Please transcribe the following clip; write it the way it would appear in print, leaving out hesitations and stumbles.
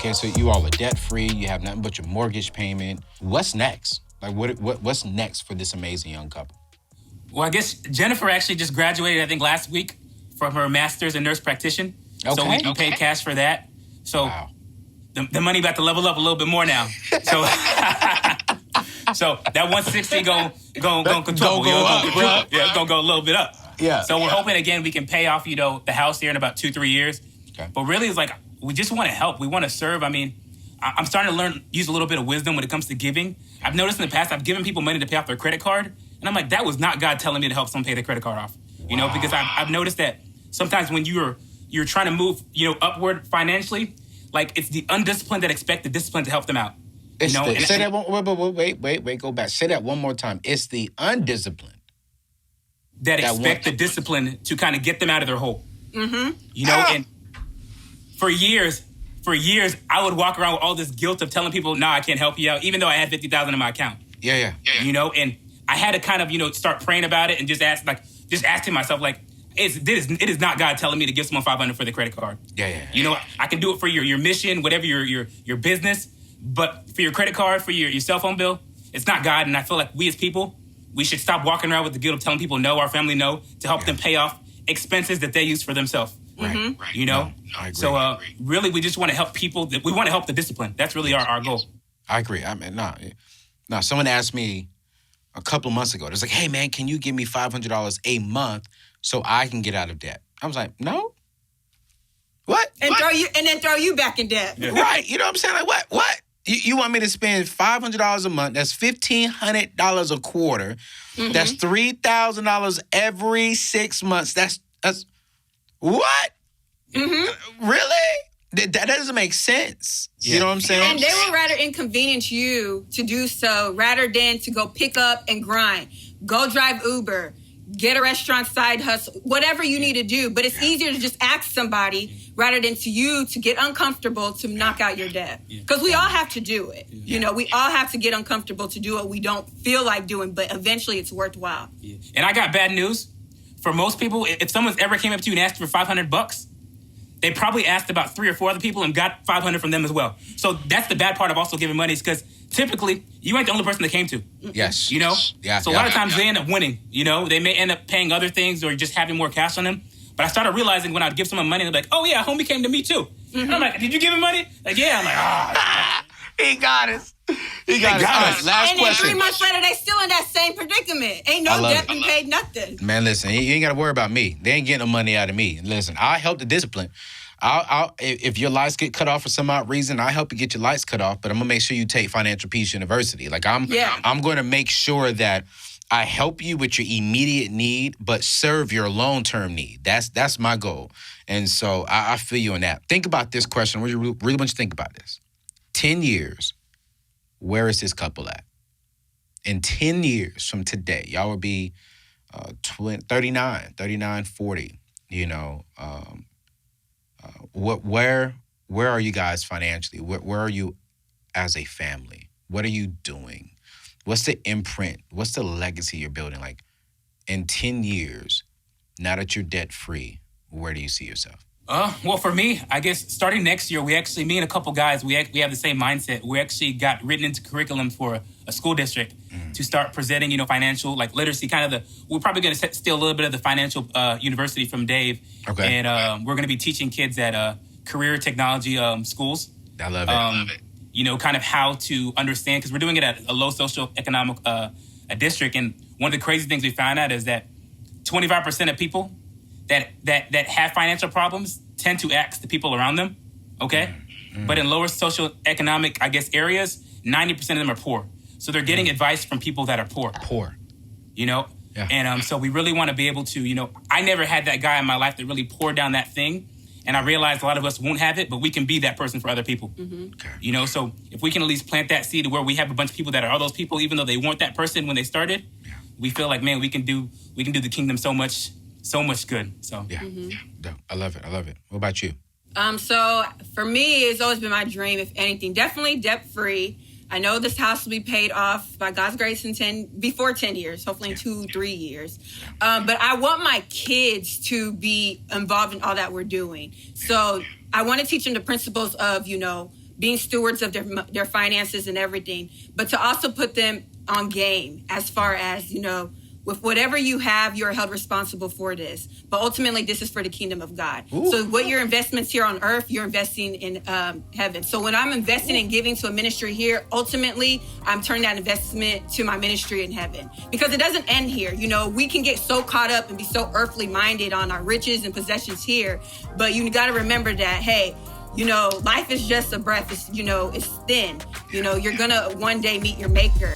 Okay, so you all are debt-free. You have nothing but your mortgage payment. What's next? Like, what's next for this amazing young couple? Well, I guess Jennifer actually just graduated, I think, last week from her master's in nurse practitioner. Okay. So we paid cash for that. So wow. the money about to level up a little bit more now. So so that 160 going control. Go up, bro. Yeah, it's going to go a little bit up. Yeah. So we're hoping, again, we can pay off, the house here in about 2-3 years. Okay. But really, it's like, we just want to help. We want to serve. I mean, I'm starting to use a little bit of wisdom when it comes to giving. I've noticed in the past, I've given people money to pay off their credit card. And I'm like, that was not God telling me to help someone pay their credit card off. Because I've noticed that sometimes when you're trying to move, upward financially, like it's the undisciplined that expect the discipline to help them out. Say that one. Wait. Go back. Say that one more time. It's the undisciplined that expect the discipline to kind of get them out of their hole. Mm-hmm. And for years, I would walk around with all this guilt of telling people, "No, I can't help you out," even though I had $50,000 in my account. Yeah. And I had to kind of start praying about it and just asking myself, like, it is not God telling me to give someone $500 for the credit card. Yeah. I can do it for your mission, whatever your business, but for your credit card, for your cell phone bill, it's not God. And I feel like we as people, we should stop walking around with the guilt of telling people no, our family no, to help them pay off expenses that they use for themselves. Right. No, I agree. So really, we just want to help people. We want to help the discipline. That's really our goal. I agree. I mean, no. Someone asked me a couple of months ago. It's like, hey man, can you give me $500 a month so I can get out of debt? I was like, no. What? And throw you back in debt. Yeah. Right. You know what I'm saying? Like, what? You want me to spend $500 a month? That's $1,500 a quarter. Mm-hmm. That's $3,000 every 6 months. That's what? Mm-hmm. Really? That doesn't make sense. Yeah. You know what I'm saying? And they would rather inconvenience you to do so rather than to go pick up and grind. Go drive Uber. Get a restaurant side hustle. Whatever you need to do. But it's easier to just ask somebody rather than to get uncomfortable to knock out your debt. Because we all have to do it. Yeah. We all have to get uncomfortable to do what we don't feel like doing. But eventually it's worthwhile. Yeah. And I got bad news. For most people, if someone's ever came up to you and asked for $500, they probably asked about 3 or 4 other people and got $500 from them as well. So that's the bad part of also giving money, is because typically you ain't the only person they came to. Yes. Yeah. So a lot of times they end up winning. They may end up paying other things or just having more cash on them. But I started realizing when I'd give someone money, they're like, "Oh yeah, homie came to me too." Mm-hmm. And I'm like, "Did you give him money?" Like, yeah. I'm like, he got us. He got us. Last and question. And then 3 months later, they still in that same predicament. Ain't no debt and paid nothing. Man, listen, you ain't got to worry about me. They ain't getting no money out of me. Listen, I help the discipline. If your lights get cut off for some odd reason, I help you get your lights cut off. But I'm gonna make sure you take Financial Peace University. Like I'm going to make sure that I help you with your immediate need, but serve your long-term need. That's my goal. And so I feel you on that. Think about this question. I really want you to think about this. 10 years, where is this couple at? In 10 years from today, y'all will be 39, 40. Where are you guys financially? Where are you as a family? What are you doing? What's the imprint? What's the legacy you're building? Like in 10 years, now that you're debt free, where do you see yourself? Well, for me, I guess starting next year, me and a couple guys, we have the same mindset. We actually got written into curriculum for a school district to start presenting, financial, like literacy, we're probably going to steal a little bit of the financial university from Dave. Okay. And we're going to be teaching kids at career technology schools. I love it. Kind of how to understand, because we're doing it at a low socioeconomic a district. And one of the crazy things we found out is that 25% of people that have financial problems tend to ask the people around them, okay? Mm-hmm. But in lower socioeconomic, areas, 90% of them are poor. So they're getting advice from people that are poor. Yeah. And so we really want to be able to, I never had that guy in my life that really poured down that thing. And I realized a lot of us won't have it, but we can be that person for other people. Mm-hmm. Okay. So if we can at least plant that seed where we have a bunch of people that are those people, even though they weren't that person when they started, we feel like, man, we can do the kingdom so much good. So I love it. What about you? So for me, it's always been my dream, if anything, definitely debt-free. I know this house will be paid off by God's grace before 10 years, hopefully in 2-3 years. But I want my kids to be involved in all that we're doing. So I want to teach them the principles of, being stewards of their finances and everything, but to also put them on game as far as, with whatever you have, you're held responsible for this. But ultimately, this is for the kingdom of God. Ooh. So what your investments here on earth, you're investing in heaven. So when I'm investing and giving to a ministry here, ultimately, I'm turning that investment to my ministry in heaven. Because it doesn't end here. We can get so caught up and be so earthly minded on our riches and possessions here. But you got to remember that, hey, life is just a breath. It's, it's thin. You're going to one day meet your maker.